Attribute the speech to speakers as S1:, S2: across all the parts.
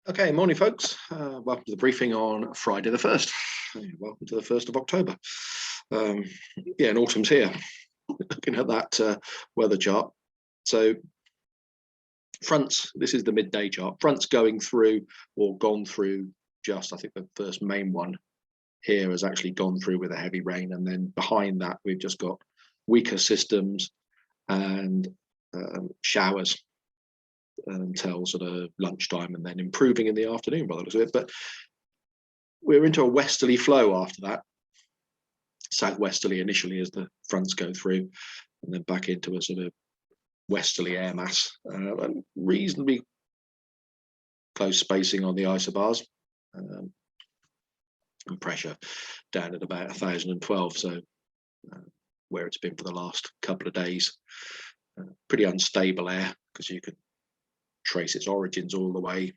S1: Okay, morning, folks. Welcome to the briefing on Friday the 1st. Welcome to the 1st of October. Yeah, and autumn's here. Looking at that weather chart. So fronts, this is the midday chart. Fronts going through or gone through just, I think the first main one here has actually gone through with a heavy rain. And then behind that, we've just got weaker systems and showers until sort of lunchtime, and then improving in the afternoon by the looks of it. But we're into a westerly flow after that, southwesterly initially as the fronts go through, and then back into a sort of westerly air mass, and reasonably close spacing on the isobars, and pressure down at about 1012. So where it's been for the last couple of days, pretty unstable air, because you can trace its origins all the way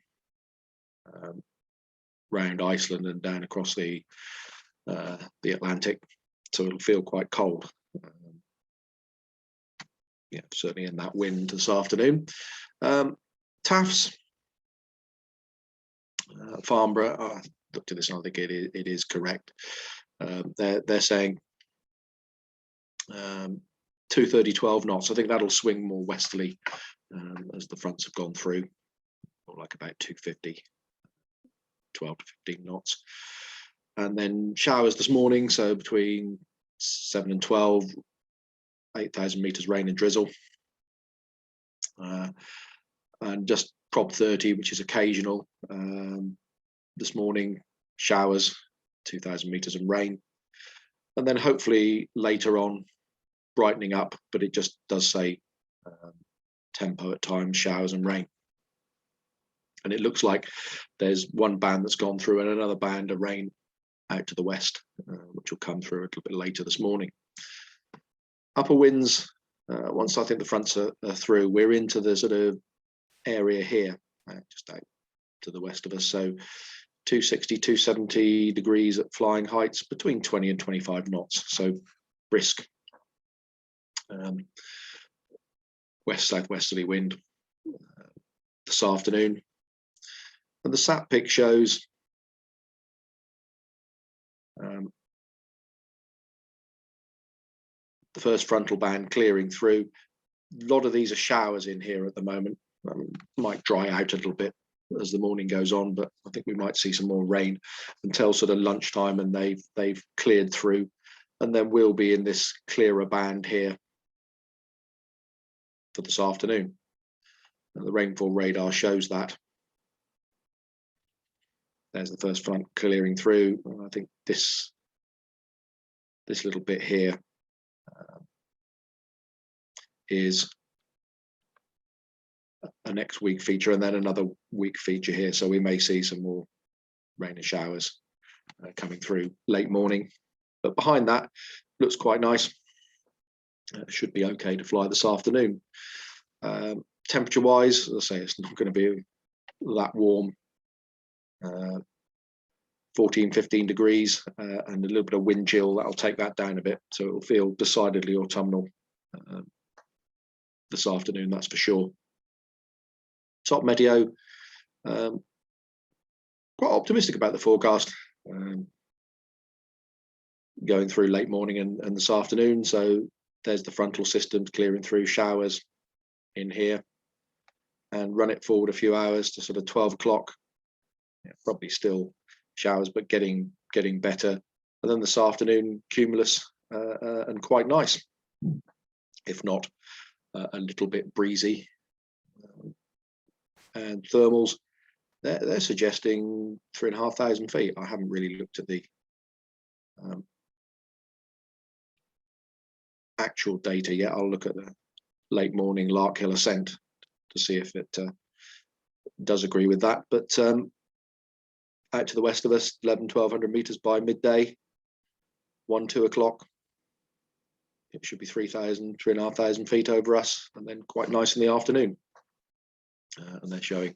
S1: round Iceland and down across the Atlantic, so it'll feel quite cold. Yeah, certainly in that wind this afternoon. TAFs, Farnborough, I looked at this and I think it is correct. They're saying 230-12 knots. I think that'll swing more westerly as the fronts have gone through, or like about 250, 12 to 15 knots. And then showers this morning, so between 7 and 12, 8,000 meters rain and drizzle. And just prop 30, which is occasional. This morning, showers, 2,000 meters and rain. And then hopefully later on, brightening up, but it just does say tempo at times, showers and rain. And it looks like there's one band that's gone through and another band of rain out to the west, which will come through a little bit later this morning. Upper winds, once I think the fronts are through, we're into the sort of area here, just out to the west of us. So 260, 270 degrees at flying heights, between 20 and 25 knots. So brisk. West-southwesterly wind this afternoon. And the sat pic shows the first frontal band clearing through. A lot of these are showers in here at the moment. Might dry out a little bit as the morning goes on, but I think we might see some more rain until sort of lunchtime, and they've cleared through, and then we'll be in this clearer band here for this afternoon. And the rainfall radar shows that. There's the first front clearing through. And I think this little bit here is a next week feature, and then another week feature here. So we may see some more rain and showers coming through late morning. But behind that, looks quite nice. Should be okay to fly this afternoon. Temperature wise, as I say, it's not going to be that warm. 14, 15 degrees and a little bit of wind chill. That'll take that down a bit, so it'll feel decidedly autumnal this afternoon, that's for sure. Top Meteo, quite optimistic about the forecast going through late morning and this afternoon. So there's the frontal systems clearing through, showers in here, and run it forward a few hours to sort of 12 o'clock. Yeah, probably still showers, but getting better. And then this afternoon, cumulus and quite nice, if not a little bit breezy. And thermals, they're suggesting 3,500 feet. I haven't really looked at the actual data yet. I'll look at the late morning Lark Hill ascent to see if it does agree with that. But out to the west of us, 1,100-1,200 meters by midday, 1-2 o'clock. It should be 3,500 feet over us, and then quite nice in the afternoon. And they're showing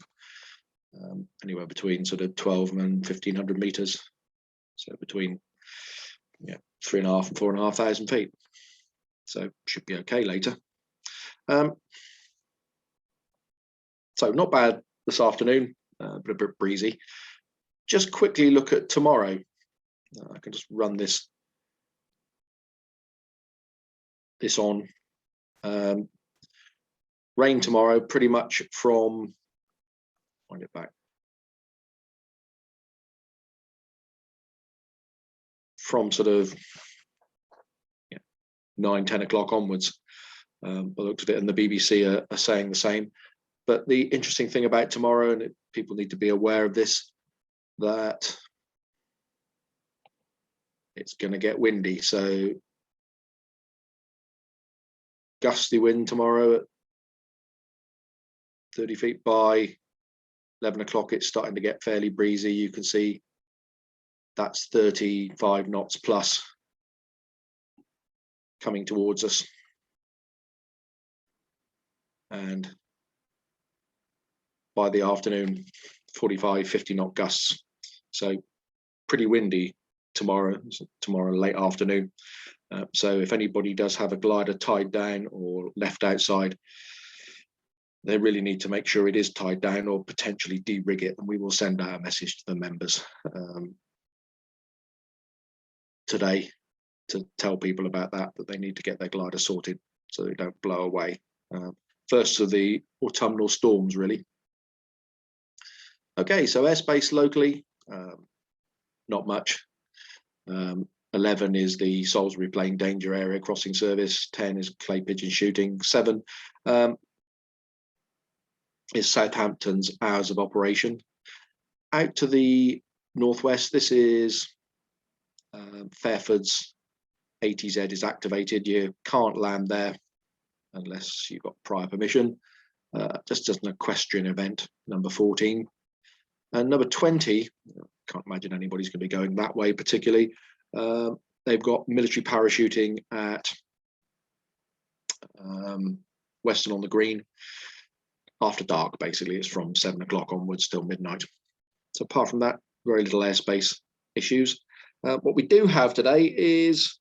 S1: anywhere between sort of 12 and 1,500 meters, so between 3,500 and 4,500 feet. So should be okay later. So not bad this afternoon. but a bit breezy. Just quickly look at tomorrow. I can just run this on. Rain tomorrow, pretty much from, wind it back, from sort of 9-10 o'clock onwards. I looked at it, and the BBC are saying the same. But the interesting thing about tomorrow, and people need to be aware of this, that it's going to get windy. So gusty wind tomorrow at 30 feet. By 11 o'clock, it's starting to get fairly breezy. You can see that's 35 knots plus coming towards us. And by the afternoon, 45, 50 knot gusts. So pretty windy tomorrow late afternoon. So if anybody does have a glider tied down or left outside, they really need to make sure it is tied down, or potentially de-rig it, and we will send out a message to the members today to tell people about that they need to get their glider sorted so they don't blow away. First of the autumnal storms, really. Okay, so airspace locally, not much. 11 is the Salisbury Plain danger area crossing service. 10 is clay pigeon shooting. 7 is Southampton's hours of operation. Out to the northwest, this is Fairford's ATZ is activated. You can't land there unless you've got prior permission. Just as an equestrian event, number 14. And number 20, can't imagine anybody's going to be going that way particularly. They've got military parachuting at Weston on the Green. After dark, basically, it's from 7 o'clock onwards till midnight. So apart from that, very little airspace issues. What we do have today is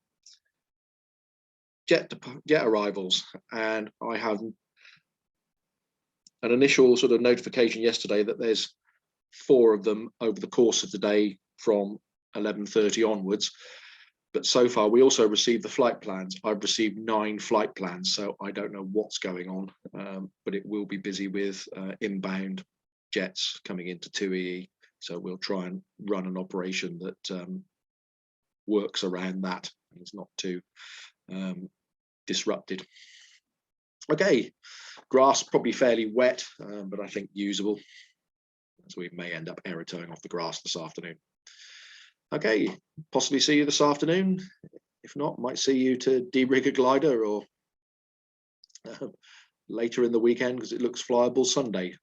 S1: jet arrivals, and I have an initial sort of notification yesterday that there's 4 of them over the course of the day from 11:30 onwards. But so far, we also received the flight plans. I've received 9 flight plans, so I don't know what's going on, but it will be busy with inbound jets coming into 2EE. So we'll try and run an operation that works around that and is not too disrupted. Okay, grass probably fairly wet, but I think usable. So we may end up aerotowing off the grass this afternoon. Okay, possibly see you this afternoon. If not, might see you to de-rig a glider, or later in the weekend, because it looks flyable Sunday.